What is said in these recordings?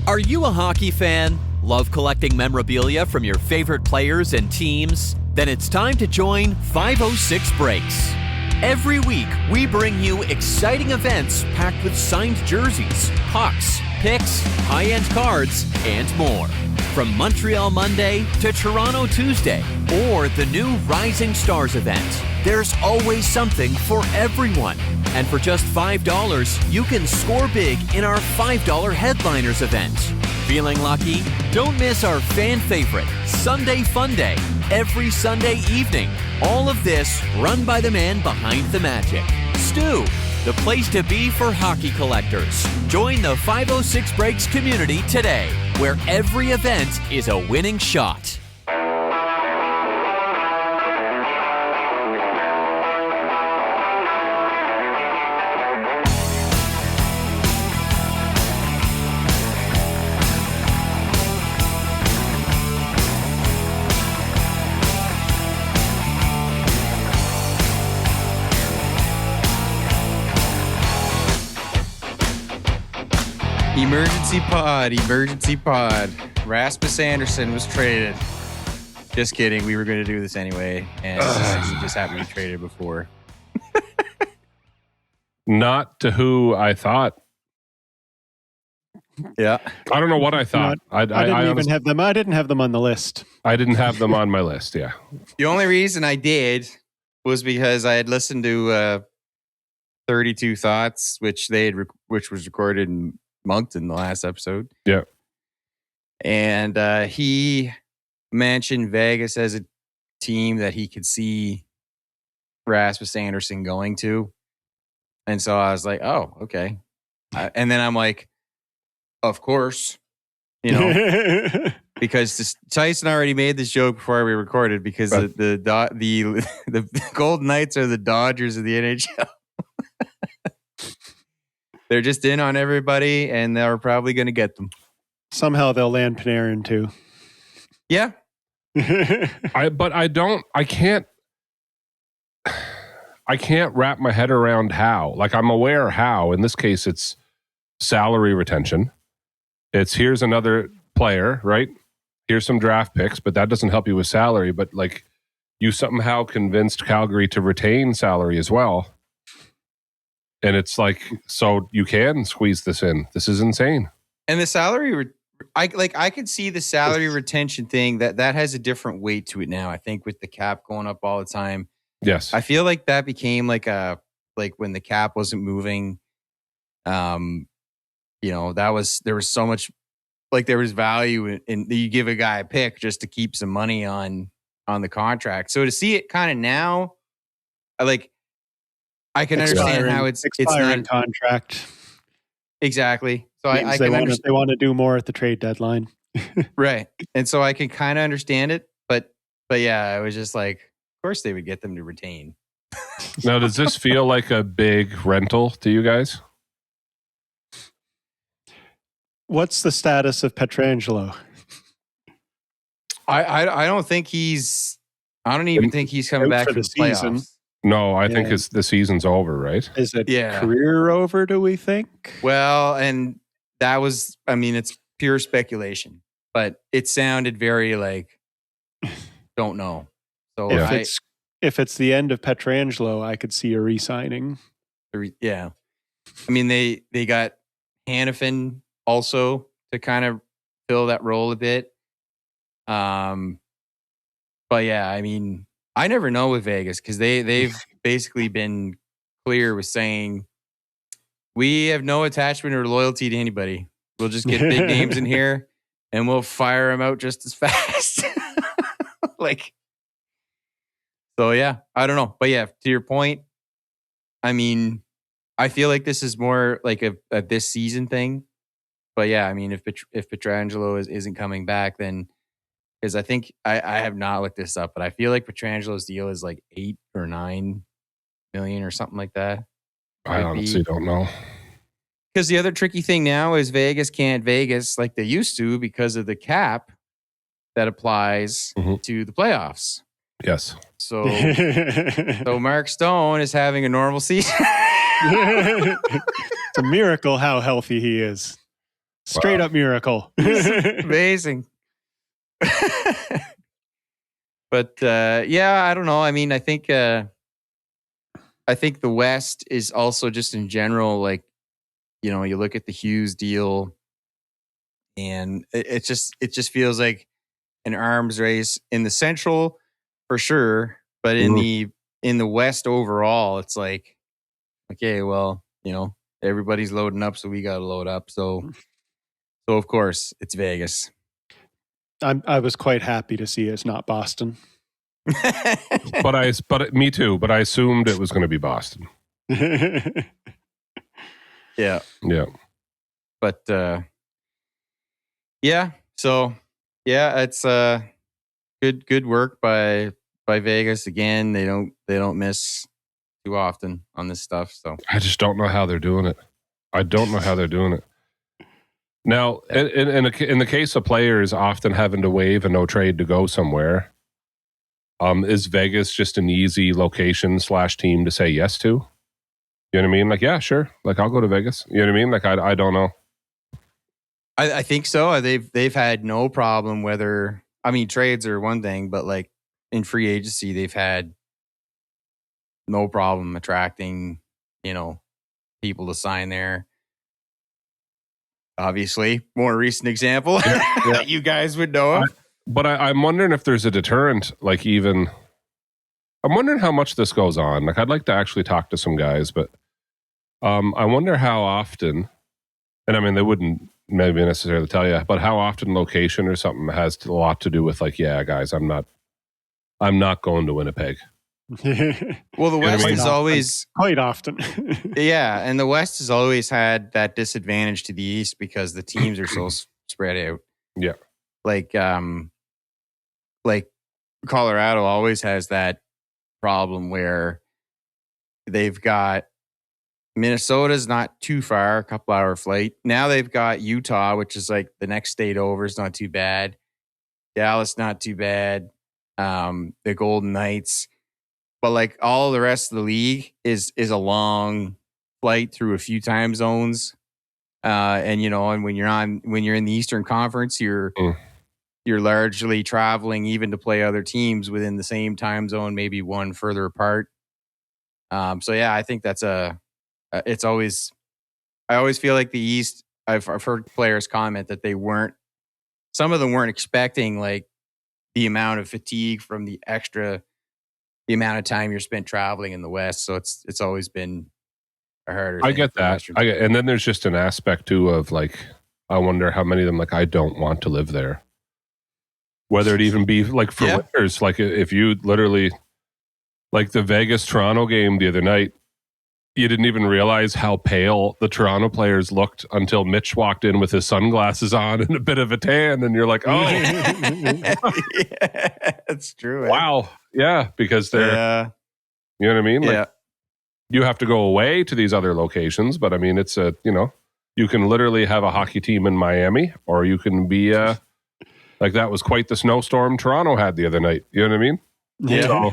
Are you a hockey fan? Love collecting memorabilia from your favorite players and teams? Then it's time to join 506 Breaks. Every week, we bring you exciting events packed with signed jerseys, pucks, picks, high-end cards, and more. From Montreal Monday to Toronto Tuesday, or the new Rising Stars event, there's always something for everyone. And for just $5, you can score big in our $5 Headliners event. Feeling lucky? Don't miss our fan favorite, Sunday Fun Day, every Sunday evening. All of this run by the man behind the magic, Stu, the place to be for hockey collectors. Join the 506 Breaks community today, where every event is a winning shot. Emergency pod. Rasmus Andersson was traded. Just kidding. We were going to do this anyway, and he just happened to be traded before. Not to who I thought. Yeah. I don't know what I thought. I didn't have them. I didn't have them on the list. I didn't have them on my list, yeah. The only reason I did was because I had listened to 32 Thoughts, which was recorded in Moncton, the last episode. Yeah. And he mentioned Vegas as a team that he could see Rasmus Andersson going to. And so I was like, oh, okay. And then I'm like, of course, because Tyson already made this joke before we recorded because the Golden Knights are the Dodgers of the NHL. They're just in on everybody, and they're probably going to get them. Somehow they'll land Panarin too. Yeah. I can't wrap my head around how. Like, I'm aware how. In this case, it's salary retention. It's here's another player, right? Here's some draft picks, but that doesn't help you with salary. But like, you somehow convinced Calgary to retain salary as well. And it's like, so you can squeeze this in. This is insane. And the salary, I could see the salary retention thing that has a different weight to it now. I think with the cap going up all the time. Yes, I feel like that became like when the cap wasn't moving. There was so much, like there was value in you give a guy a pick just to keep some money on the contract. So to see it kind of now, I can understand how it's expiring contract. Exactly. So I they can understand. They want to do more at the trade deadline. Right. And so I can kind of understand it. But yeah, I was just like, of course they would get them to retain. Now, does this feel like a big rental to you guys? What's the status of Pietrangelo? I don't think I don't even think he's coming back for the season. Playoffs. No, I think the season's over, right? Is it career over, do we think? Well, and that was, it's pure speculation, but it sounded very don't know. So if it's the end of Pietrangelo, I could see a re-signing. Yeah. They got Hanifin also to kind of fill that role a bit. But yeah, I never know with Vegas because they've basically been clear with saying we have no attachment or loyalty to anybody. We'll just get big names in here and we'll fire them out just as fast. So yeah, I don't know. But yeah, to your point, I feel like this is more like a this season thing. But yeah, if Pietrangelo isn't coming back, then because I think I have not looked this up, but I feel like Pietrangelo's deal is like 8 or 9 million or something like that. I honestly don't know. Because the other tricky thing now is Vegas can't Vegas like they used to because of the cap that applies to the playoffs. Yes. So Mark Stone is having a normal season. It's a miracle how healthy he is. Straight up miracle. Amazing. But yeah, I don't know. I mean, I think the West is also just in general, like, you know, you look at the Hughes deal, and it just feels like an arms race in the Central for sure, but in the West overall, it's like, okay, well, you know, everybody's loading up, so we got to load up. So of course it's Vegas. I was quite happy to see it's not Boston. But me too. But I assumed it was going to be Boston. Yeah. But yeah. So yeah, it's good work by Vegas again. They don't miss too often on this stuff. So I just don't know how they're doing it. Now, in the case of players often having to waive a no trade to go somewhere, is Vegas just an easy location / team to say yes to? You know what I mean? Like, yeah, sure. Like, I'll go to Vegas. You know what I mean? Like, I don't know. I think so. They've had no problem whether, I mean, trades are one thing, but like in free agency, they've had no problem attracting, you know, people to sign there. Obviously, more recent example that you guys would know of. But I'm wondering if there's a deterrent, like even, I'm wondering how much this goes on. Like, I'd like to actually talk to some guys, but I wonder how often, and I mean, they wouldn't maybe necessarily tell you, but how often location or something has a lot to do with like, yeah, guys, I'm not going to Winnipeg. Well, the West is always quite often. Yeah, and the West has always had that disadvantage to the East because the teams are so spread out. Yeah. Like Colorado always has that problem where they've got Minnesota's not too far, a couple hour flight. Now they've got Utah, which is like the next state over, is not too bad. Dallas, not too bad. The Golden Knights. But like all the rest of the league is a long flight through a few time zones. And you know, and when you're in the Eastern Conference, you're largely traveling even to play other teams within the same time zone, maybe one further apart. So yeah, I think that's it's always, I always feel like the East, I've heard players comment that some of them weren't expecting like the amount of fatigue from the amount of time you're spent traveling in the West. So it's always been a harder thing. I get that. And then there's just an aspect too of like, I wonder how many of them, like, I don't want to live there. Whether it even be like for winters, like if you literally, like the Vegas-Toronto game the other night, you didn't even realize how pale the Toronto players looked until Mitch walked in with his sunglasses on and a bit of a tan. And you're like, oh. Yeah, that's true. Wow. Yeah. Because they're, you know what I mean? Like, you have to go away to these other locations, but I mean, it's you can literally have a hockey team in Miami, or you can be like that was quite the snowstorm Toronto had the other night. You know what I mean? Yeah. So,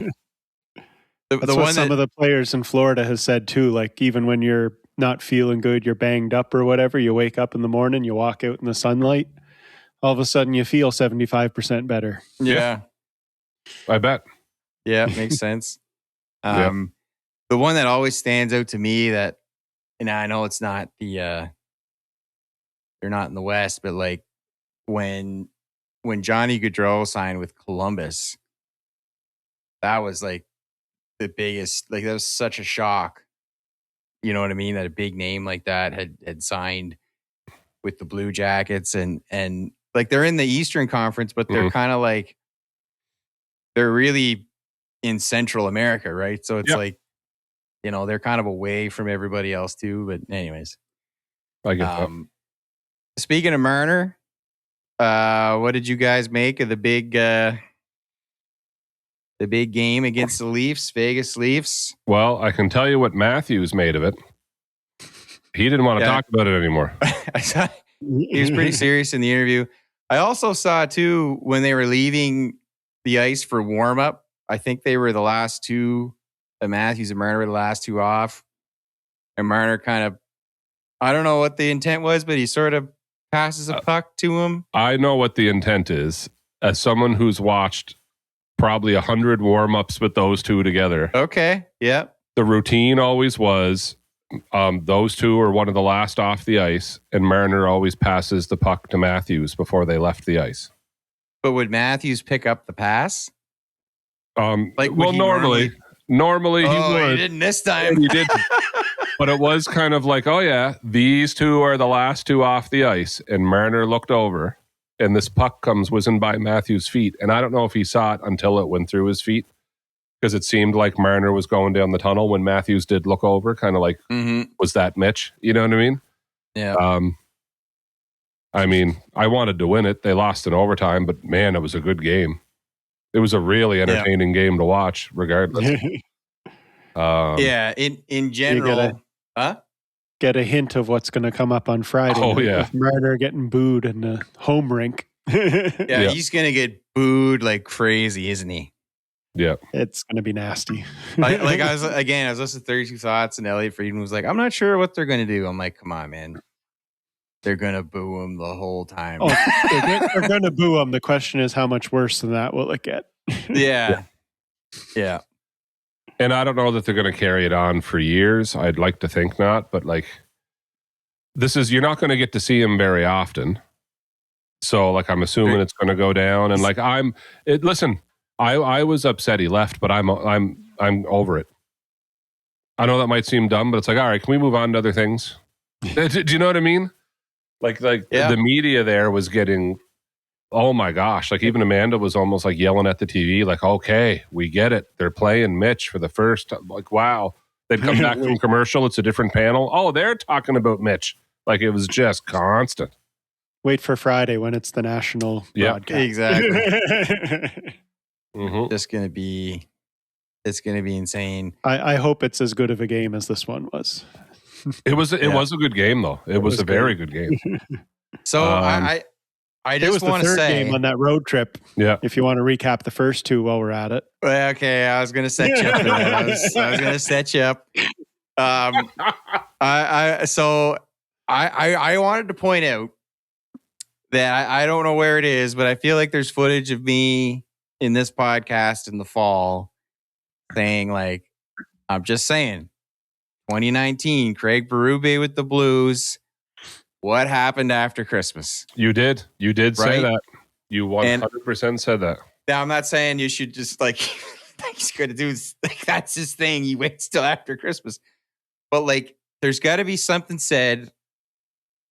that's what some of the players in Florida has said too. Like even when you're not feeling good, you're banged up or whatever, you wake up in the morning, you walk out in the sunlight, all of a sudden you feel 75% better. Yeah. I bet. Yeah, makes sense. The one that always stands out to me that, and I know it's not they're not in the West, but like when Johnny Gaudreau signed with Columbus, that was like the biggest, like that was such a shock. You know what I mean? That a big name like that had signed with the Blue Jackets, and like they're in the Eastern Conference, but they're kind of like, they're really in Central America, right? So it's like, you know, they're kind of away from everybody else too. But anyways, I get that. Speaking of Marner, what did you guys make of the big game against the Leafs, Vegas Leafs? Well, I can tell you what Matthews made of it. He didn't want to talk about it anymore. I saw he was pretty serious in the interview. I also saw too when they were leaving the ice for warm up. I think they were the last two. Matthews and Marner were the last two off, and Marner kind of, I don't know what the intent was, but he sort of passes a puck to him. I know what the intent is. As someone who's watched probably 100 warm-ups with those two together. Okay. Yeah. The routine always was those two are one of the last off the ice, and Marner always passes the puck to Matthews before they left the ice. But would Matthews pick up the pass? Normally he would. He didn't this time. He did. But it was kind of like, oh yeah, these two are the last two off the ice, and Marner looked over, and this puck comes whizzing by Matthews' feet, and I don't know if he saw it until it went through his feet, because it seemed like Marner was going down the tunnel when Matthews did look over, kind of like, was that Mitch? You know what I mean? Yeah. I mean, I wanted to win it. They lost in overtime, but man, it was a good game. It was a really entertaining game to watch, regardless. In general, get a hint of what's going to come up on Friday. Oh, yeah. With Marner getting booed in the home rink. He's going to get booed like crazy, isn't he? Yeah. It's going to be nasty. I was listening to 32 Thoughts, and Elliot Friedman was like, I'm not sure what they're going to do. I'm like, come on, man. They're going to boo him the whole time. They're going to boo him. The question is, how much worse than that will it get? Yeah. And I don't know that they're going to carry it on for years. I'd like to think not, but like, you're not going to get to see him very often. So like, I'm assuming it's going to go down. And like, listen, I was upset he left, but I'm over it. I know that might seem dumb, but it's like, all right, can we move on to other things? Do you know what I mean? Like the media there was getting, oh my gosh, like even Amanda was almost like yelling at the TV, like, okay, we get it. They're playing Mitch for the first time. Like, wow. They'd come back from commercial. It's a different panel. Oh, they're talking about Mitch. Like it was just constant. Wait for Friday when it's the national broadcast. Exactly. It's going to be insane. I hope it's as good of a game as this one was. It was a good game though. It was a very good game. So I just want to say, game on that road trip. Yeah. If you want to recap the first two while we're at it. Okay, I was going to set you up for that. I was going to set you up. I wanted to point out that I don't know where it is, but I feel like there's footage of me in this podcast in the fall saying like, I'm just saying, 2019, Craig Berube with the Blues. What happened after Christmas? You did say Right? that. You 100% said that. Now, I'm not saying you should just like, he's going to do, like, that's his thing. He waits till after Christmas. But like, there's got to be something said.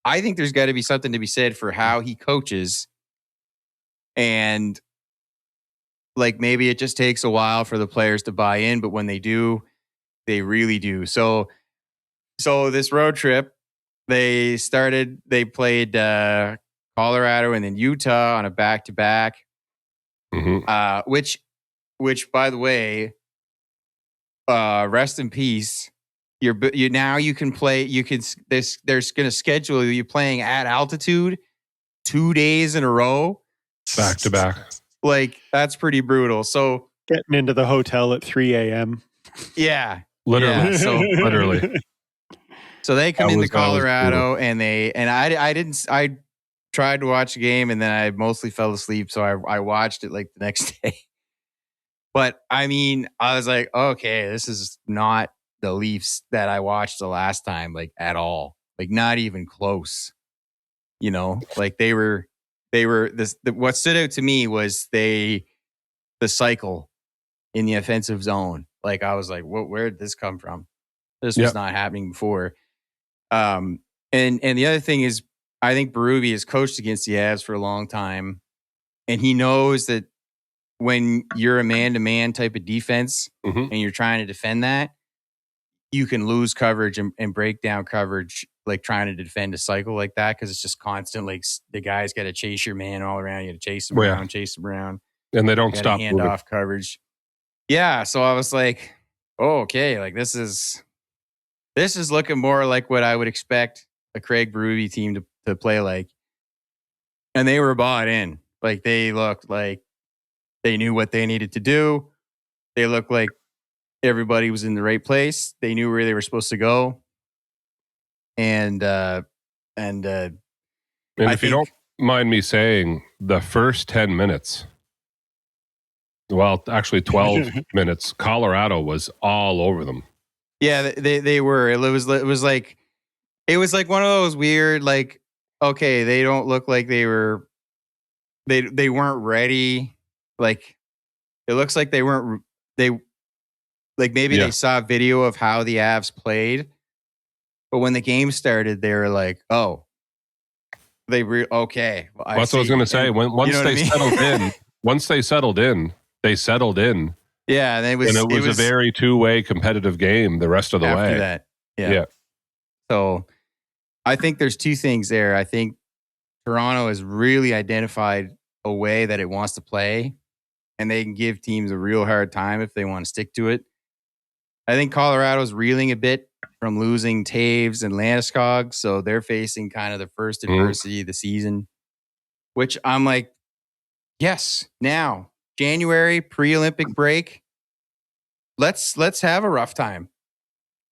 I think there's got to be something to be said for how he coaches. And like, maybe it just takes a while for the players to buy in, but when they do, they really do. So this road trip, they played Colorado and then Utah on a back-to-back, which by the way, rest in peace. You can play. There's going to schedule you playing at altitude 2 days in a row, back to back. Like that's pretty brutal. So getting into the hotel at 3 a.m. Yeah, literally. Yeah, so literally. So they come into Colorado and I tried to watch the game and then I mostly fell asleep. So I watched it like the next day. But I mean, I was like, okay, this is not the Leafs that I watched the last time, like at all, like not even close. You know, like they were what stood out to me was the cycle in the offensive zone. Like I was like, where did this come from? This was not happening before. And the other thing is, I think Berube has coached against the Avs for a long time, and he knows that when you're a man-to-man type of defense and you're trying to defend that, you can lose coverage and break down coverage, like trying to defend a cycle like that, because it's just constant. Like the guys got to chase your man all around. You got to chase him around, and they don't stop hand off coverage. Yeah, so I was like, oh, okay, like this is looking more like what I would expect a Craig Berube team to play like. And they were bought in. Like they looked like they knew what they needed to do. They looked like everybody was in the right place. They knew where they were supposed to go. And And if you don't mind me saying, the first 10 minutes, well, actually 12 minutes, Colorado was all over them. Yeah, they were. It was like one of those weird, like, okay, they don't look like they weren't ready. Like, it looks like they maybe saw a video of how the Avs played, but when the game started, they were like, oh, okay. Well, that's what I was going to say. Once they settled in, they settled in. Yeah, and it was a very two-way competitive game the rest of the way. After that, yeah. So I think there's two things there. I think Toronto has really identified a way that it wants to play, and they can give teams a real hard time if they want to stick to it. I think Colorado's reeling a bit from losing Taves and Landeskog, so they're facing kind of the first adversity of the season, which I'm like, yes, now, January, pre-Olympic break, let's have a rough time.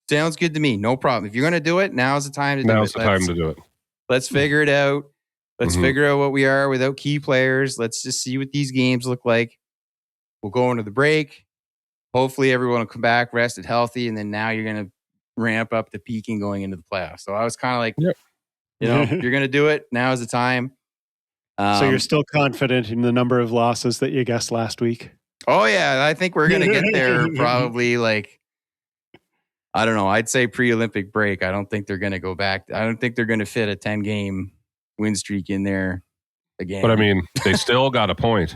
Sounds good to me. No problem. If you're going to do it, now's the time to do it. Now's the time to do it. Let's figure it out. Let's figure out what we are without key players. Let's just see what these games look like. We'll go into the break. Hopefully everyone will come back rested, healthy, and then now you're going to ramp up the peaking going into the playoffs. So I was kind of like, you're going to do it. Now's the time. So you're still confident in the number of losses that you guessed last week? Oh, yeah. I think we're going to get there probably like, I don't know. I'd say pre-Olympic break. I don't think they're going to go back. I don't think they're going to fit a 10-game win streak in there again. But I mean, they still got a point.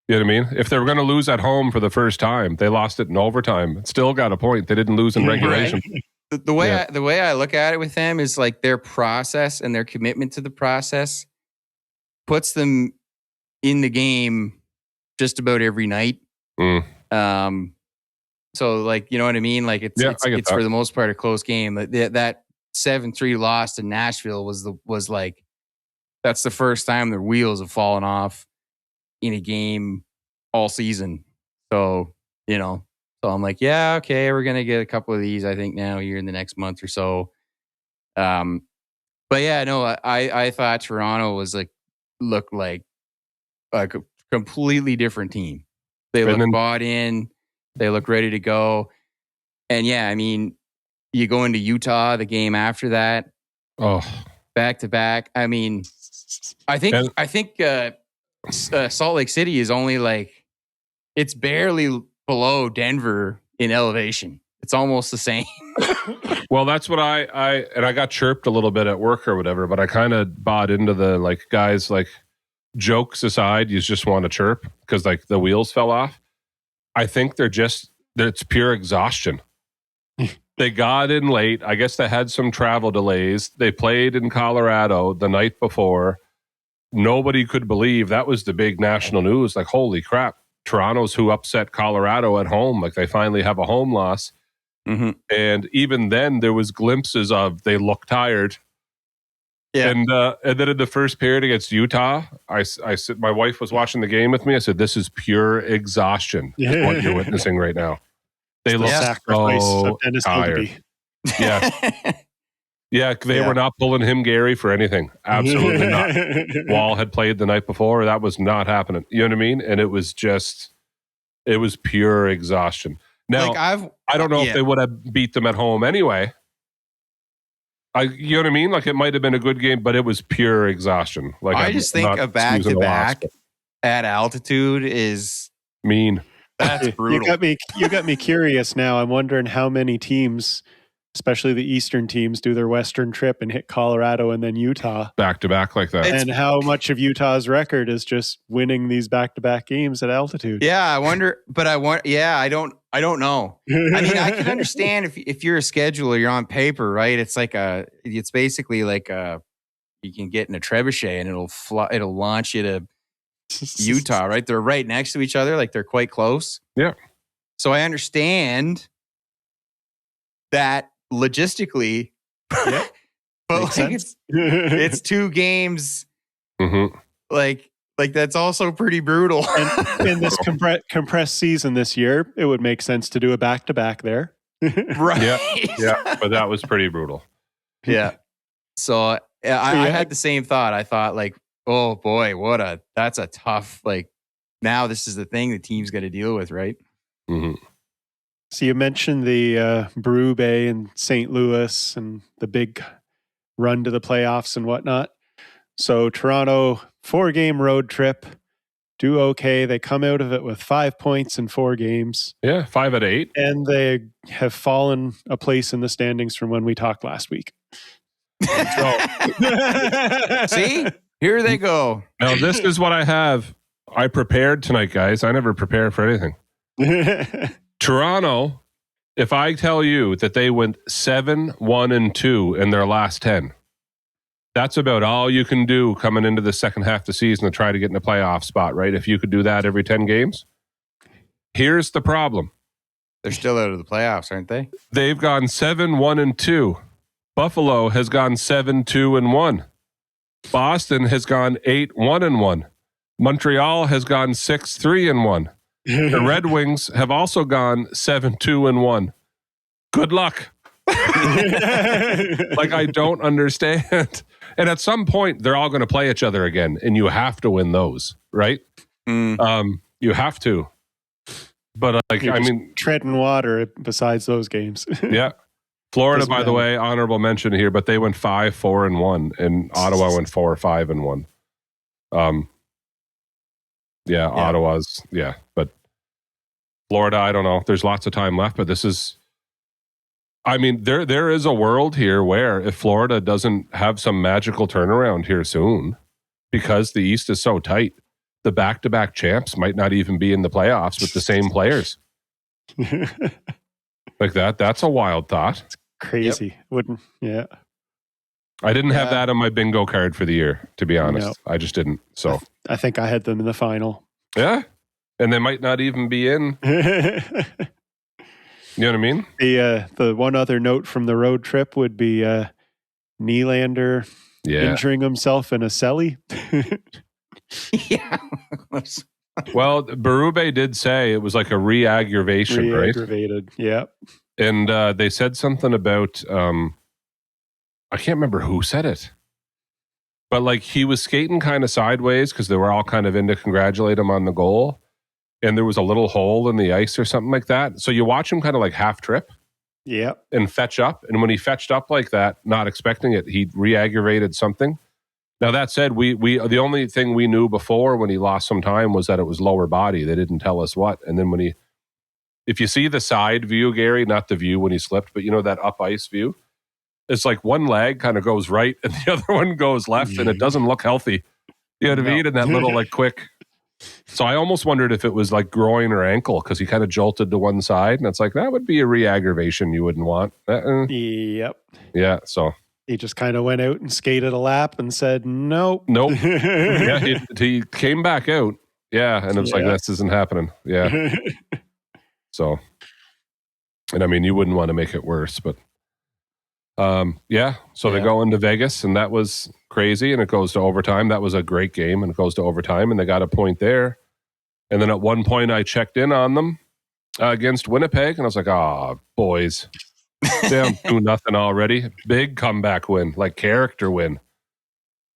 You know what I mean? If they were going to lose at home for the first time, they lost it in overtime. Still got a point. They didn't lose in regulation. Right. The way I look at it with them is like their process and their commitment to the process puts them in the game just about every night. So like, you know what I mean? Like it's for the most part a close game. That 7-3 loss to Nashville was like, that's the first time their wheels have fallen off in a game all season. So, so I'm like, yeah, okay, we're going to get a couple of these, I think now here in the next month or so. But yeah, no, I thought Toronto looked like a completely different team. They look bought in. They look ready to go. And yeah, I mean, you go into Utah, the game after that, back to back. I mean, I think Salt Lake City is only like, it's barely below Denver in elevation. It's almost the same. Well, that's what I got chirped a little bit at work or whatever, but I kind of bought into the like guys, like jokes aside, you just want to chirp because like the wheels fell off. I think it's pure exhaustion. They got in late. I guess they had some travel delays. They played in Colorado the night before. Nobody could believe that was the big national news. Like, holy crap, Toronto's who upset Colorado at home. Like they finally have a home loss. And even then there was glimpses of they look tired. Yeah. And then in the first period against Utah, I said, my wife was watching the game with me. I said, this is pure exhaustion is what you're witnessing right now. They look so tired. Yeah. Yeah, they were not pulling him, Gary, for anything. Absolutely not. Wall had played the night before. That was not happening. You know what I mean? And it was pure exhaustion. Now, like I don't know if they would have beat them at home anyway. You know what I mean? Like it might have been a good game, but it was pure exhaustion. Like I just think a back-to-back at altitude is mean. That's brutal. You got me curious now. I'm wondering how many teams, especially the Eastern teams, do their Western trip and hit Colorado and then Utah back-to-back like that. And how much of Utah's record is just winning these back-to-back games at altitude. Yeah, I wonder, but I don't know. I mean, I can understand if you're a scheduler, you're on paper, right? It's basically like you can get in a trebuchet and it'll launch you to Utah, right? They're right next to each other, like they're quite close. Yeah. So I understand that logistically, but like it's 2 games. Like that's also pretty brutal. And in this compressed season this year, it would make sense to do a back-to-back there. Right. Yeah, but that was pretty brutal. Yeah. So I had the same thought. I thought like, oh boy, that's a tough, like, now this is the thing the team's got to deal with, right? Mm-hmm. So you mentioned the Bourque and St. Louis and the big run to the playoffs and whatnot. So Toronto, 4-game road trip, do okay. They come out of it with 5 points in 4 games. Yeah, 5 out of 8. And they have fallen a place in the standings from when we talked last week. See? Here they go. Now, this is what I have. I prepared tonight, guys. I never prepare for anything. Toronto, if I tell you that they went 7-1-2 in their last 10, that's about all you can do coming into the second half of the season to try to get in a playoff spot, right? If you could do that every 10 games. Here's the problem. They're still out of the playoffs, aren't they? They've gone 7-1-2. Buffalo has gone 7-2-1. Boston has gone 8-1-1. Montreal has gone 6-3-1. The Red Wings have also gone 7-2-1. Good luck. Like, I don't understand. And at some point, they're all going to play each other again, and you have to win those, right? You have to. But like, I mean, treading water besides those games. Yeah. Florida, by the way, honorable mention here, but they went 5-4-1, and Ottawa went 4-5-1. Yeah, Ottawa's, but Florida, I don't know. There's lots of time left, but this is, I mean, there is a world here where if Florida doesn't have some magical turnaround here soon, because the East is so tight, the back-to-back champs might not even be in the playoffs with the same players. Like that. That's a wild thought. It's crazy. Wouldn't, I didn't have that on my bingo card for the year, to be honest. No. I just didn't. So I think I had them in the final. Yeah. And they might not even be in. You know what I mean? The one other note from the road trip would be Nylander injuring himself in a celly. Yeah. Well, Berube did say it was like a re-aggravation, right? Re-aggravated, yeah. And they said something about, I can't remember who said it, but like he was skating kind of sideways because they were all kind of in to congratulate him on the goal. And there was a little hole in the ice or something like that. So you watch him kind of like half trip. Yeah. And fetch up. And when he fetched up like that, not expecting it, he re-aggravated something. Now, that said, we the only thing we knew before when he lost some time was that it was lower body. They didn't tell us what. And then when if you see the side view, Gary, not the view when he slipped, but you know that up ice view? It's like one leg kind of goes right and the other one goes left, and it doesn't look healthy. You know what I mean? And that little like quick. So I almost wondered if it was like groin or ankle because he kind of jolted to one side. And it's like, that would be a re-aggravation you wouldn't want. Yep. Yeah, so. He just kind of went out and skated a lap and said, nope. Yeah, he came back out. Yeah, and it was like, this isn't happening. Yeah. So, and I mean, you wouldn't want to make it worse, but so they go into Vegas, and that was crazy, and it goes to overtime. That was a great game, and it goes to overtime, and they got a point there. And then at one point, I checked in on them against Winnipeg, and I was like, boys. Down 2-0 already. Big comeback win, like character win,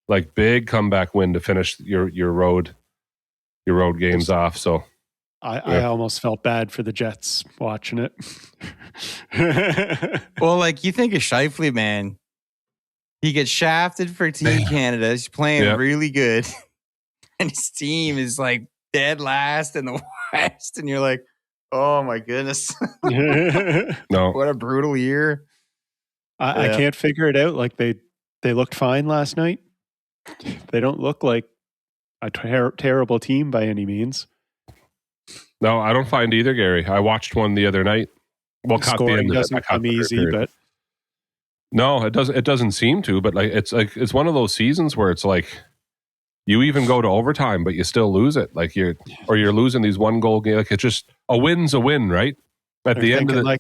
like big comeback win to finish your road games off. So I almost felt bad for the Jets watching it. Well, like you think of Scheifele, man, he gets shafted for Team Canada. He's playing really good, and his team is like dead last in the West, and you're like, oh my goodness. No. What a brutal year. I can't figure it out. Like they looked fine last night. They don't look like a terrible team by any means. No, I don't find either, Gary. I watched one the other night. Well, scoring doesn't come easy, but no, it doesn't seem to. But it's one of those seasons where it's like you even go to overtime, but you still lose it. Like you're losing these 1-goal games. Like it's just a win's a win, right? At the end of the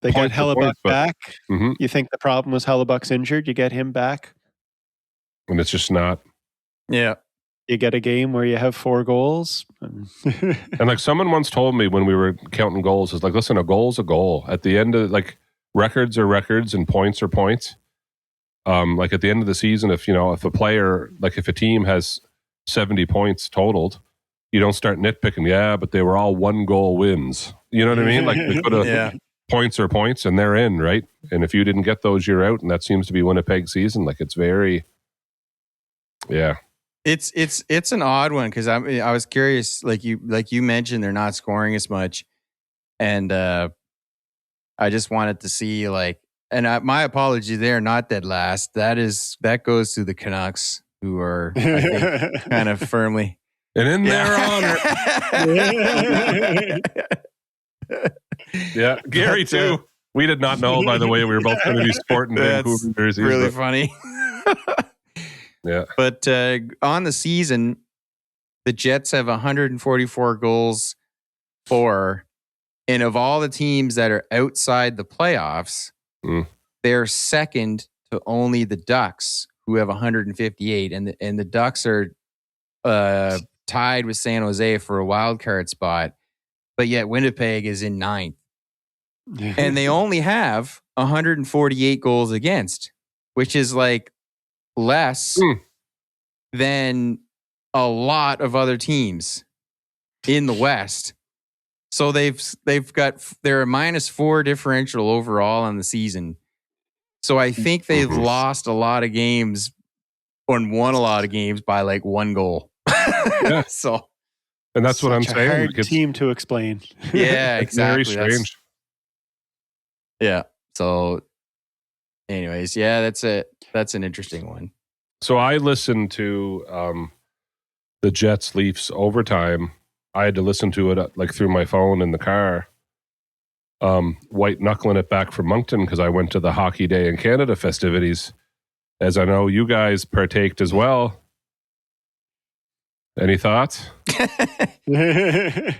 they got Hellebuck back. Mm-hmm. You think the problem was Hellebuck's injured? You get him back, and it's just not. Yeah, you get a game where you have 4 goals. And like someone once told me when we were counting goals, is like, listen, a goal's a goal. At the end of like records are records and points are points. Like at the end of the season, if a player, like if a team has 70 points totaled, you don't start nitpicking. Yeah, but they were all 1-goal wins. You know what I mean? Like they could have points are points, and they're in, right? And if you didn't get those, you're out. And that seems to be Winnipeg season. Like it's very, yeah. It's an odd one because I was curious, like you mentioned, they're not scoring as much, and I just wanted to see my apology, they're not dead last. That goes to the Canucks, who are I think, kind of firmly and in their honor. Yeah, Gary too. We did not know, by the way, we were both going to be sporting Vancouver jerseys. Really funny. Yeah. But on the season, the Jets have 144 goals for, and of all the teams that are outside the playoffs, they're second to only the Ducks, who have 158, and the Ducks are tied with San Jose for a wild card spot, but yet Winnipeg is in 9th. And they only have 148 goals against, which is like less than a lot of other teams in the West. So they're a -4 differential overall on the season. So I think they've lost a lot of games and won a lot of games by like 1 goal. Yeah. So, and that's what I'm saying. Hard team to explain. Yeah, exactly. Very strange. Yeah. So, anyways, yeah, that's an interesting one. So I listened to the Jets Leafs overtime. I had to listen to it like through my phone in the car. White knuckling it back from Moncton because I went to the Hockey Day in Canada festivities, as I know you guys partaked as well. Any thoughts? I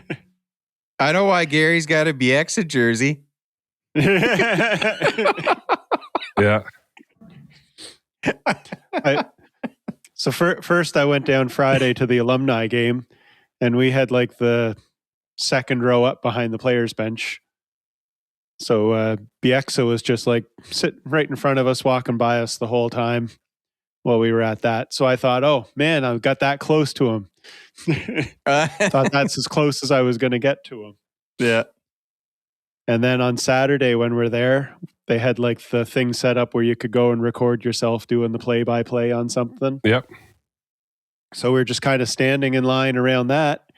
know why Gary's got a BX jersey. Yeah. First I went down Friday to the alumni game, and we had like the second row up behind the players bench. So Bieksa was just like sitting right in front of us, walking by us the whole time while we were at that. So I thought, oh man, I got that close to him. Thought that's as close as I was going to get to him. Yeah. And then on Saturday when we're there, they had like the thing set up where you could go and record yourself doing the play-by-play on something. Yep. So we're just kind of standing in line around that.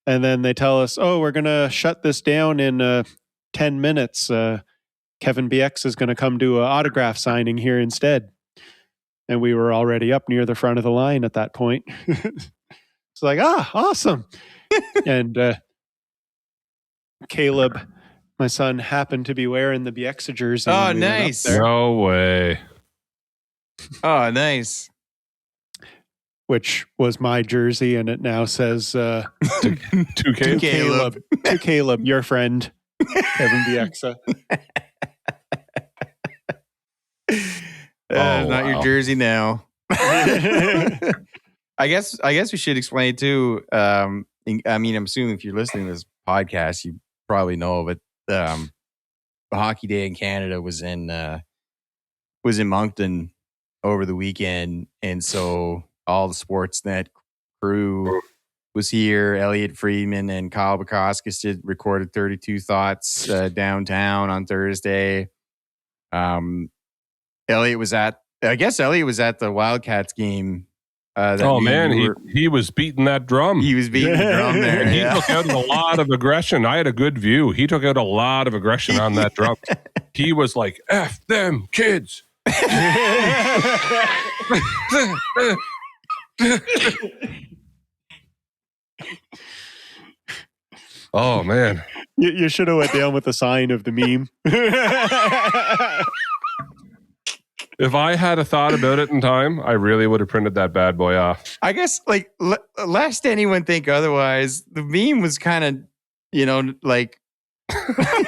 And then they tell us, oh, we're going to shut this down in 10 minutes. Kevin BX is going to come do an autograph signing here instead. And we were already up near the front of the line at that point. It's like, awesome. And Caleb, my son, happened to be wearing the BX jersey. Oh, nice. No way. Oh, nice. Which was my jersey, and it now says to Caleb. To Caleb, your friend, Kevin Bieksa. Not your jersey now. I guess we should explain too. I mean, I'm assuming if you're listening to this podcast, you probably know, but the Hockey Day in Canada was in Moncton over the weekend, and so all the Sportsnet crew was here. Elliot Friedman and Kyle Bukauskas recorded 32 Thoughts downtown on Thursday. Elliot was at the Wildcats game. He was beating that drum. He was beating the drum there. He took out a lot of aggression. I had a good view. He took out a lot of aggression on that drum. He was like, F them kids. Oh, man. You should have went down with the sign of the meme. If I had a thought about it in time, I really would have printed that bad boy off. I guess, like, lest anyone think otherwise, the meme was kind of, like,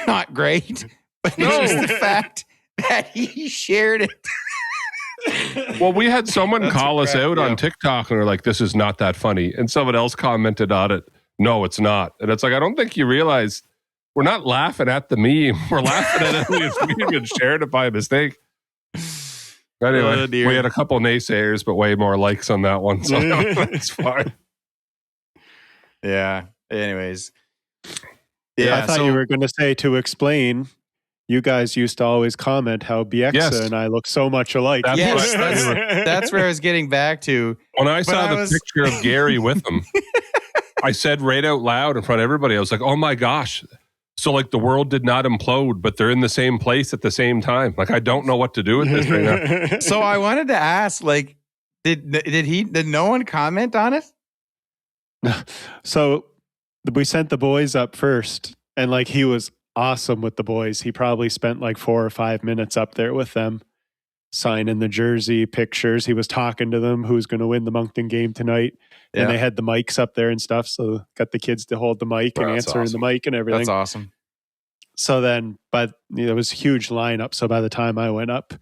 not great. But it's just the fact that he shared it. Well, we had someone call us out on TikTok and we're like, this is not that funny. And someone else commented on it, no, it's not. And it's like, I don't think you realize we're not laughing at the meme. We're laughing at it. We even shared it by mistake. Anyway, we had a couple naysayers, but way more likes on that one, so that's fine. Yeah. Anyways. Yeah, I thought you were going to say, to explain, you guys used to always comment how Bieksa and I look so much alike. That's where I was getting back to. When I saw the picture of Gary with him, I said right out loud in front of everybody, I was like, oh my gosh. So like the world did not implode, but they're in the same place at the same time. Like, I don't know what to do with this right now. So I wanted to ask, like, did no one comment on it? So we sent the boys up first, and like, he was awesome with the boys. He probably spent like 4 or 5 minutes up there with them, signing the jersey, pictures. He was talking to them who's going to win the Moncton game tonight. Yeah. And they had the mics up there and stuff. So got the kids to hold the mic and answer in the mic and everything. That's awesome. So then, it was a huge lineup. So by the time I went up,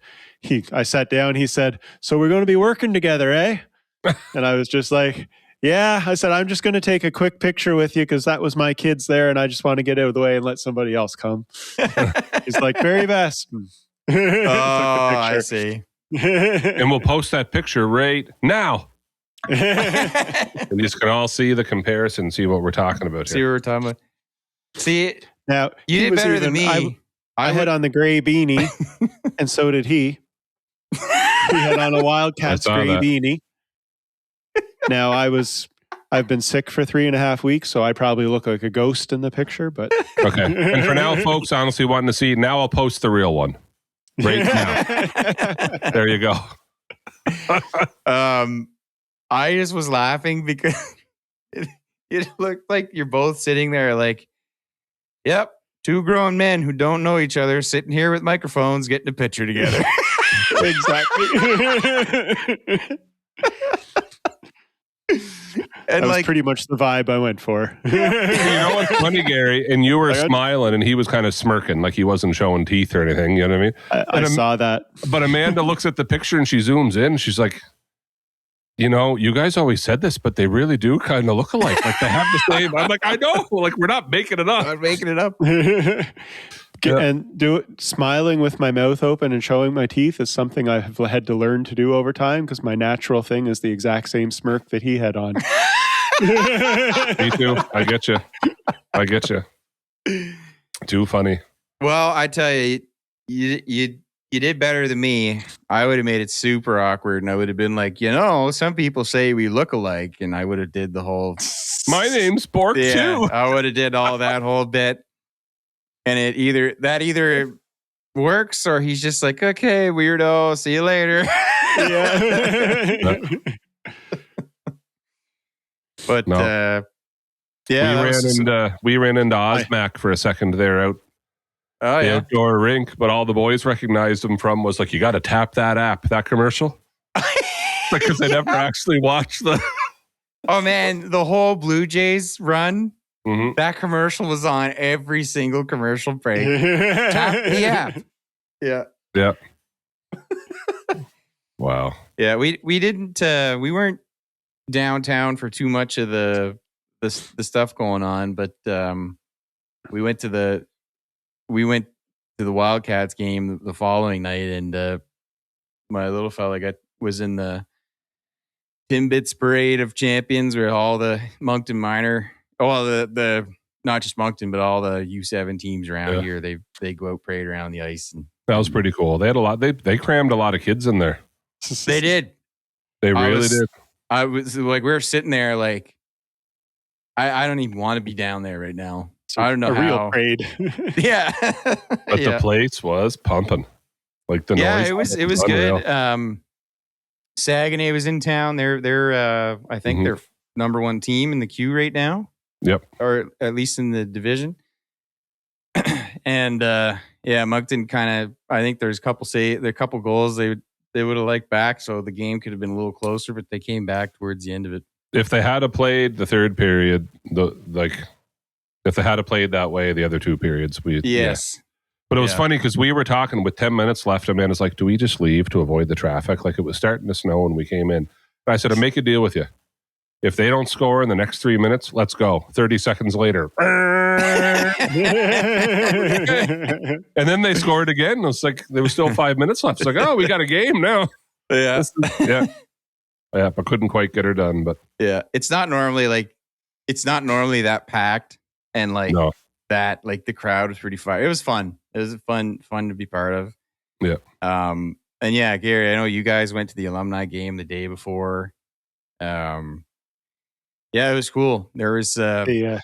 I sat down, he said, so we're going to be working together, eh? And I was just like, yeah. I said, I'm just going to take a quick picture with you because that was my kids there and I just want to get out of the way and let somebody else come. He's like, very best. I see. And we'll post that picture right now. And you can all see the comparison, see what we're talking about here. See what we're talking about. See, now you did better than me. I had on the gray beanie, and so did he. He had on a Wildcats gray beanie. Now I've been sick for 3.5 weeks, so I probably look like a ghost in the picture. But okay. And for now, folks, honestly wanting to see, now I'll post the real one right now. There you go. I just was laughing because it looked like you're both sitting there like, yep, 2 grown men who don't know each other sitting here with microphones getting a picture together. Exactly. And that was pretty much the vibe I went for. You know what's funny, Gary? And you were smiling and he was kind of smirking like he wasn't showing teeth or anything. You know what I mean? I saw that. But Amanda looks at the picture and she zooms in and she's like, you know, you guys always said this, but they really do kind of look alike. Like they have the same. I'm like, I know. Like we're not making it up. I'm making it up. And smiling with my mouth open and showing my teeth is something I have had to learn to do over time because my natural thing is the exact same smirk that he had on. Me too. I get you. Too funny. Well, I tell you, you did better than me. I would have made it super awkward, and I would have been like, you know, some people say we look alike, and I would have did the whole. My name's Bourque too. I would have did all that whole bit, and it either works or he's just like, okay, weirdo, see you later. Yeah. But no. We ran into Osmac for a second there out. Oh, yeah. Outdoor rink, but all the boys recognized him from was like, you got to tap that app, that commercial. Because they never actually watched the. Oh, man, the whole Blue Jays run, that commercial was on every single commercial break. Tap the app. Yeah. Yeah. Wow. Yeah, we didn't, we weren't downtown for too much of the stuff going on, but we went to the Wildcats game the following night, and my little fella was in the Timbits Parade of Champions where all the Moncton minor, the not just Moncton, but all the U7 teams around here, they go out parade around the ice. And that was pretty cool. They had a lot. They crammed a lot of kids in there. They did. They really did. I was like, we were sitting there like, I don't even want to be down there right now. I don't know how. Real parade. Yeah. But the place was pumping. Like the noise. Yeah, it was good. Saguenay was in town. They're I think they're number 1 team in the Q right now. Yep. Or at least in the division. And Moncton kind of, I think there's a couple goals they would have liked back, so the game could have been a little closer, but they came back towards the end of it. If they had played the third period, if they had played that way, the other 2 periods, yes. Yeah. But it was funny because we were talking with 10 minutes left. Amanda's like, do we just leave to avoid the traffic? Like it was starting to snow when we came in. And I said, I'll make a deal with you. If they don't score in the next 3 minutes, let's go. 30 seconds later. And then they scored again. It was like there was still 5 minutes left. It's like, oh, we got a game now. Yeah. Yeah. Yeah, but couldn't quite get her done. But yeah, it's not normally that packed, and like that, like the crowd was pretty fire. It was fun. It was fun to be part of. Yeah. And yeah, Gary, I know you guys went to the alumni game the day before. Yeah, it was cool. There was the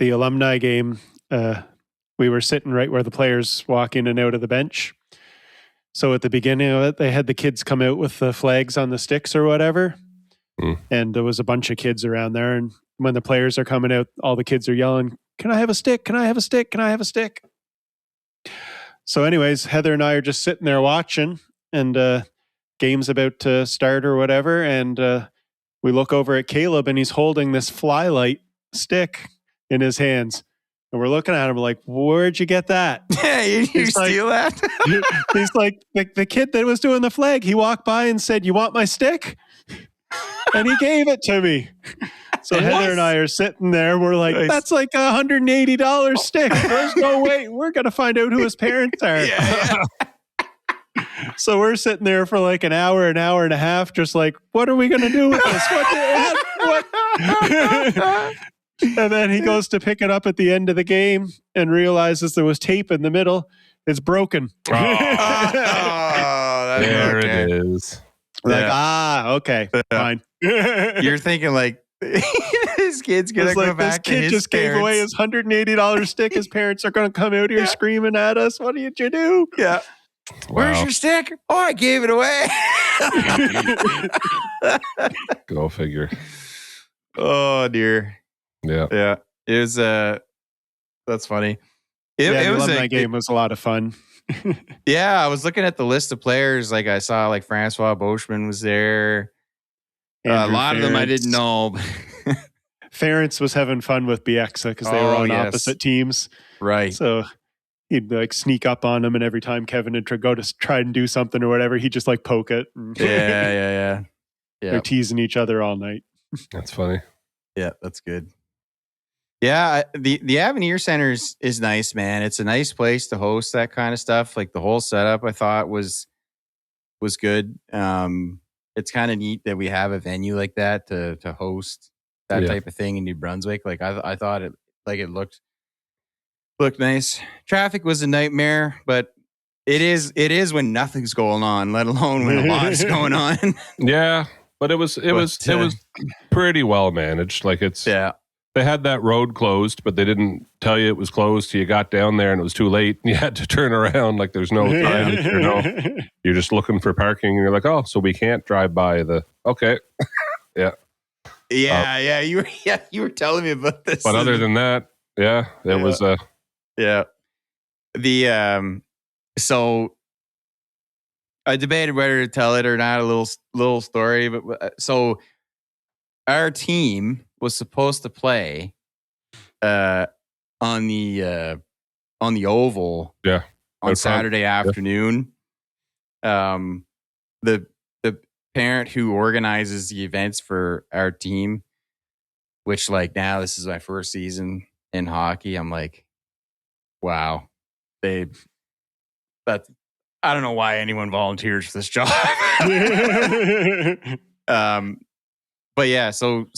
alumni game. We were sitting right where the players walk in and out of the bench. So at the beginning of it, they had the kids come out with the flags on the sticks or whatever. And there was a bunch of kids around there. And when the players are coming out, all the kids are yelling, "Can I have a stick? Can I have a stick? Can I have a stick?" So anyways, Heather and I are just sitting there watching, and game's about to start or whatever. And we look over at Caleb, and he's holding this flylight stick in his hands. And we're looking at him like, "Where'd you get that?" Yeah, you steal that? He's like, the kid that was doing the flag, he walked by and said, "You want my stick?" And he gave it to me. So Heather and I are sitting there. We're like, "That's like $180 stick. There's no way. We're going to find out who his parents are." Yeah. So we're sitting there for like an hour and a half, just like, what are we going to do with this? What? And then he goes to pick it up at the end of the game and realizes there was tape in the middle. It's broken. There it is. Like, okay, fine. You're thinking like, this kid's going to go back to his This kid just gave away his $180 stick. His parents are going to come out here screaming at us. What did you do? Yeah. Where's your stick? Oh, I gave it away. Go figure. Oh, dear. Yeah. It was that's funny. The alumni game was a lot of fun. Yeah, I was looking at the list of players. Like I saw, like Francois Beauchemin was there. A lot of them I didn't know. Ference was having fun with Bieksa because they were on opposite teams, right? So he'd like sneak up on him, and every time Kevin would go to try and do something or whatever, he'd just like poke it. Yeah. They're teasing each other all night. That's funny. Yeah, that's good. Yeah, the Avenir Center is nice, man. It's a nice place to host that kind of stuff. Like the whole setup, I thought was good. It's kind of neat that we have a venue like that to host that type of thing in New Brunswick. Like I thought it looked nice. Traffic was a nightmare, but it is when nothing's going on, let alone when a lot's going on. Yeah, but it was pretty well managed. Like they had that road closed, but they didn't tell you it was closed till you got down there and it was too late and you had to turn around. Like there's no time. You're just looking for parking and you're like, oh, so we can't drive by okay. Yeah. Yeah. You were telling me about this. But other than that, it was so I debated whether to tell it or not, a little story, but so our team was supposed to play on the oval on Saturday afternoon. The parent who organizes the events for our team, which like now this is my first season in hockey, I'm like, wow, I don't know why anyone volunteers for this job. But yeah, so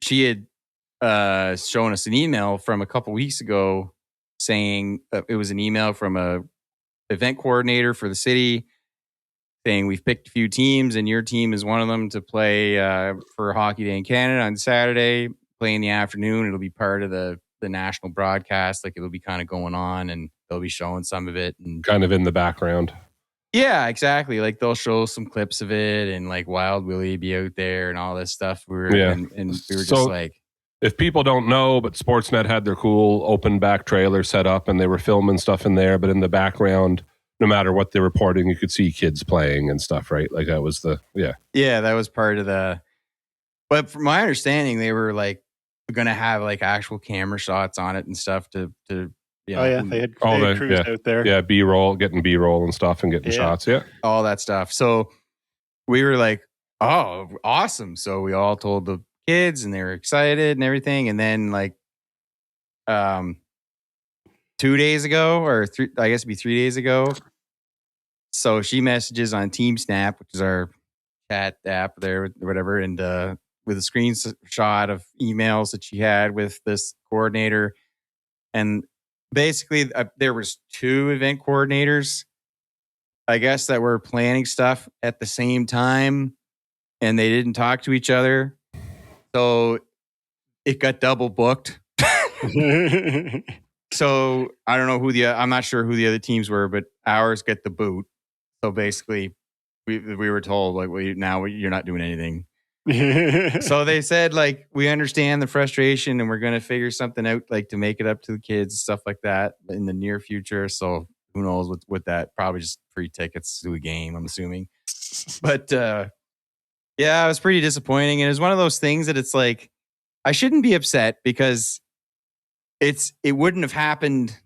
she had shown us an email from a couple weeks ago saying it was an email from a event coordinator for the city saying we've picked a few teams and your team is one of them to play for Hockey Day in Canada on Saturday, play in the afternoon. It'll be part of the national broadcast. Like it'll be kind of going on and they'll be showing some of it and kind of in the background. Yeah, exactly. Like they'll show some clips of it and like Wild Willie be out there and all this stuff. And we were just like, if people don't know, but Sportsnet had their cool open back trailer set up and they were filming stuff in there, but in the background, no matter what they're reporting, you could see kids playing and stuff, right? Like that was Yeah, that was part of but from my understanding, they were like going to have like actual camera shots on it and stuff to they had crews out there. Yeah, B-roll, getting B-roll and stuff and getting shots. Yeah. All that stuff. So we were like, oh, awesome. So we all told the kids and they were excited and everything. And then 2 days ago, or I guess it'd be 3 days ago. So she messages on TeamSnap, which is our chat app there, or whatever, and with a screenshot of emails that she had with this coordinator. And basically, there was 2 event coordinators, I guess, that were planning stuff at the same time, and they didn't talk to each other. So it got double booked. So I don't know I'm not sure who the other teams were, but ours get the boot. So basically, we were told, like, now you're not doing anything. So they said, like, we understand the frustration and we're going to figure something out, like, to make it up to the kids, stuff like that in the near future. So who knows with that? Probably just free tickets to a game, I'm assuming. But yeah, it was pretty disappointing. And it was one of those things that it's like, I shouldn't be upset because it wouldn't have happened.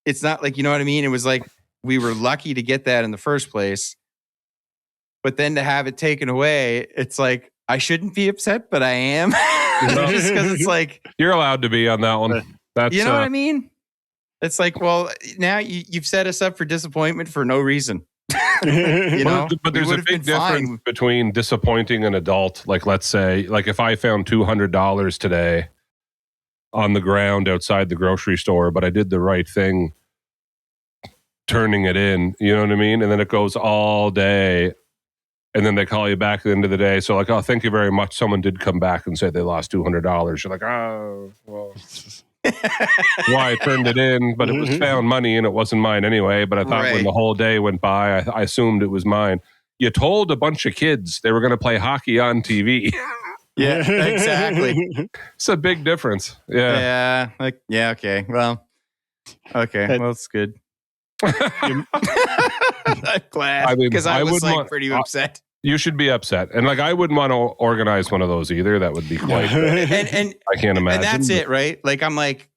It's not like, you know what I mean? It was like we were lucky to get that in the first place. But then to have it taken away, it's like, I shouldn't be upset, but I am. Just because it's like... You're allowed to be on that one. That's, you know what I mean? It's like, well, now you've set us up for disappointment for no reason. You know? But there's a big difference between disappointing an adult. Like, let's say, like if I found $200 today on the ground outside the grocery store, but I did the right thing turning it in, you know what I mean? And then it goes all day. And then they call you back at the end of the day. So like, oh, thank you very much. Someone did come back and say they lost $200. You're like, oh, well, why I turned it in, but it was found money and it wasn't mine anyway. But I thought when the whole day went by, I assumed it was mine. You told a bunch of kids they were going to play hockey on TV. Yeah, exactly. It's a big difference. Yeah. Yeah. Okay. Well, okay. Well, it's good. I'm glad because I was pretty upset. You should be upset, and like I wouldn't want to organize one of those either. That would be quite. and I can't imagine. And that's it, right? Like I'm like,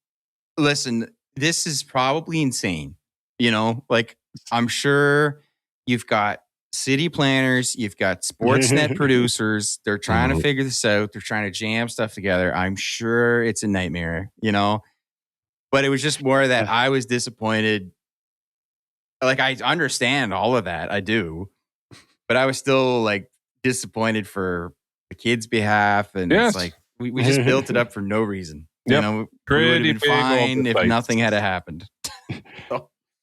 listen, this is probably insane. You know, like I'm sure you've got city planners, you've got Sportsnet producers. They're trying to figure this out. They're trying to jam stuff together. I'm sure it's a nightmare. You know, but it was just more that I was disappointed. Like, I understand all of that. I do. But I was still, like, disappointed for the kids' behalf. And it's like, we just built it up for no reason. Yep. You know, we would have been fine if nothing had happened.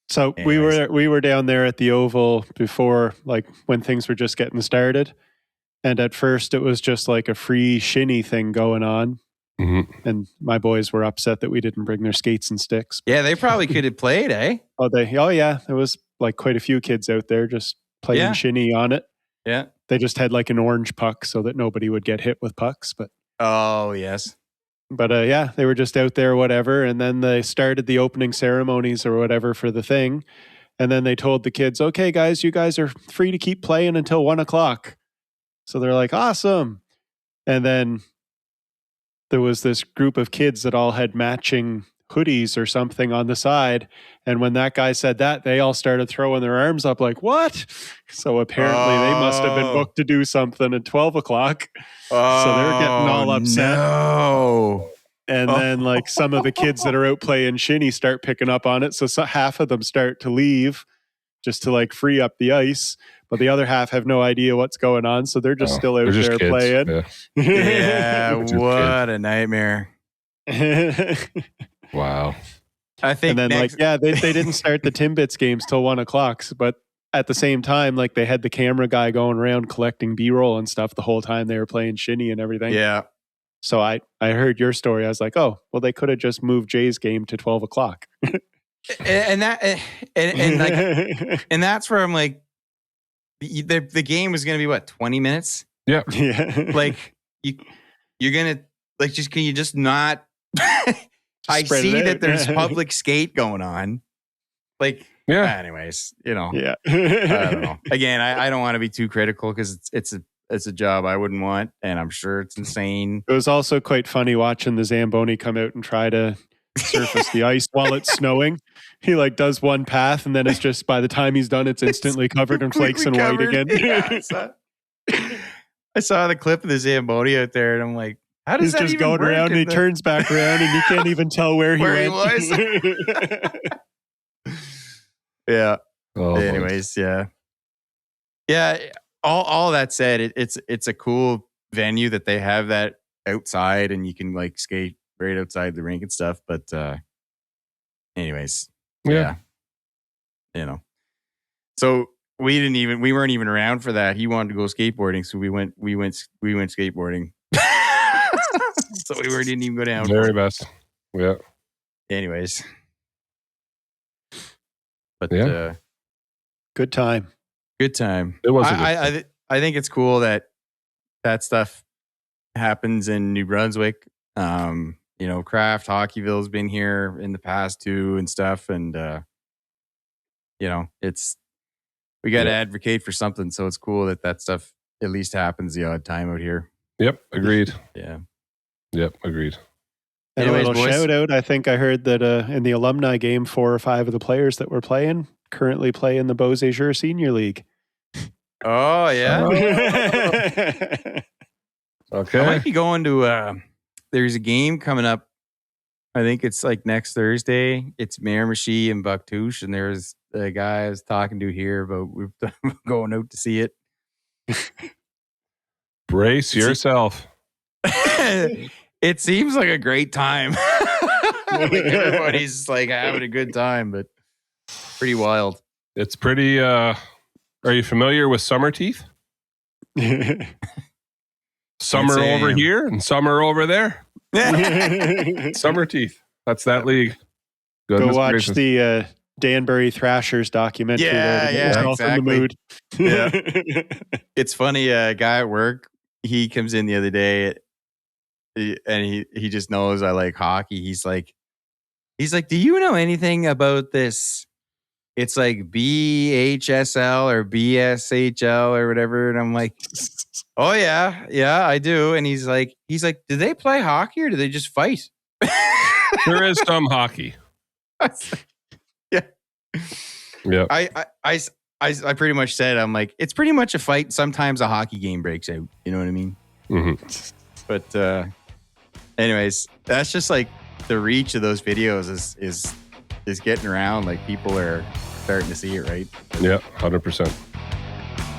So we were down there at the Oval before, like, when things were just getting started. And at first, it was just like a free shinny thing going on. Mm-hmm. And my boys were upset that we didn't bring their skates and sticks. Yeah, they probably could have played, eh? Oh yeah. There was like quite a few kids out there just playing shinny on it. Yeah. They just had like an orange puck so that nobody would get hit with pucks. But oh, yes. But they were just out there, whatever. And then they started the opening ceremonies or whatever for the thing. And then they told the kids, okay, guys, you guys are free to keep playing until 1:00. So they're like, awesome. And then there was this group of kids that all had matching hoodies or something on the side. And when that guy said that, they all started throwing their arms up like, what? So apparently they must have been booked to do something at 12:00. So they're getting all upset. No. And then like some of the kids that are out playing shinny start picking up on it. So half of them start to leave just to like free up the ice. But the other half have no idea what's going on. So they're just still out there playing. Yeah, what a nightmare. Wow. I think and then they didn't start the Timbits games till 1:00. But at the same time, like they had the camera guy going around collecting B-roll and stuff the whole time they were playing shinny and everything. Yeah. So I heard your story. I was like, oh, well, they could have just moved Jay's game to 12:00. and that's where I'm like, the game was going to be what, 20 minutes? Yeah. Like you're going to like, can you just not, I see that there's public skate going on. Like, anyways, you know, I don't know. Again, I don't want to be too critical because it's a job I wouldn't want. And I'm sure it's insane. It was also quite funny watching the Zamboni come out and try to surface the ice while it's snowing. He like does one path and then it's just by the time he's done, it's instantly covered in flakes and white again. I saw the clip of the Zamboni out there, and I'm like, how does He's that just even going work? around and he turns back around and you can't even tell where he went. was. Yeah. Oh, anyways, yeah. Yeah. All that said, it's a cool venue that they have that outside and you can like skate right outside the rink and stuff. But anyways, yeah. You know. So we weren't even around for that. He wanted to go skateboarding, so we went skateboarding. So we didn't even go down. Very best. Yeah. Anyways. But yeah. Good time. Good time. It was a good time. I think it's cool that stuff happens in New Brunswick. You know, Kraft Hockeyville's been here in the past too and stuff. And you know, we got to advocate for something. So it's cool that stuff at least happens the odd time out here. Yep. Agreed. Yeah. Yep. Agreed. And Anyways, a little boys. shout out. I think I heard that in the alumni game, 4 or 5 of the players that were playing currently play in the Beauséjour Senior League. Oh, yeah. Okay. I might be going to, there's a game coming up. I think it's like next Thursday. It's Miramichi and Bucktouche. And there's a guy I was talking to here about we're going out to see it. Brace yourself. It seems like a great time. Like everybody's like having a good time, but pretty wild. It's pretty. Are you familiar with Summer Teeth? Summer over here and summer over there. Summer Teeth. That's that league. Go watch the Danbury Thrashers documentary. Yeah, exactly. In the mood. Yeah. It's funny. A guy at work, he comes in the other day and he just knows I like hockey. He's like, do you know anything about this? It's like BHSL or BSHL or whatever. And I'm like, oh yeah, I do. And he's like, do they play hockey or do they just fight? There is some hockey. Yeah. Yeah. I pretty much said, I'm like, it's pretty much a fight. Sometimes a hockey game breaks out. You know what I mean? Mm-hmm. But anyways, that's just like the reach of those videos is getting around. Like people are starting to see it, right? Yeah, 100%.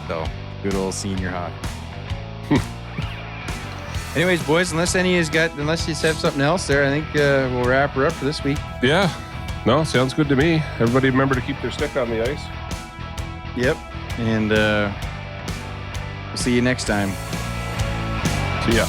So good old senior hockey. Anyways, boys, unless you have something else there, I think we'll wrap her up for this week. Yeah. No, sounds good to me. Everybody remember to keep their stick on the ice. Yep. And we'll see you next time. See ya.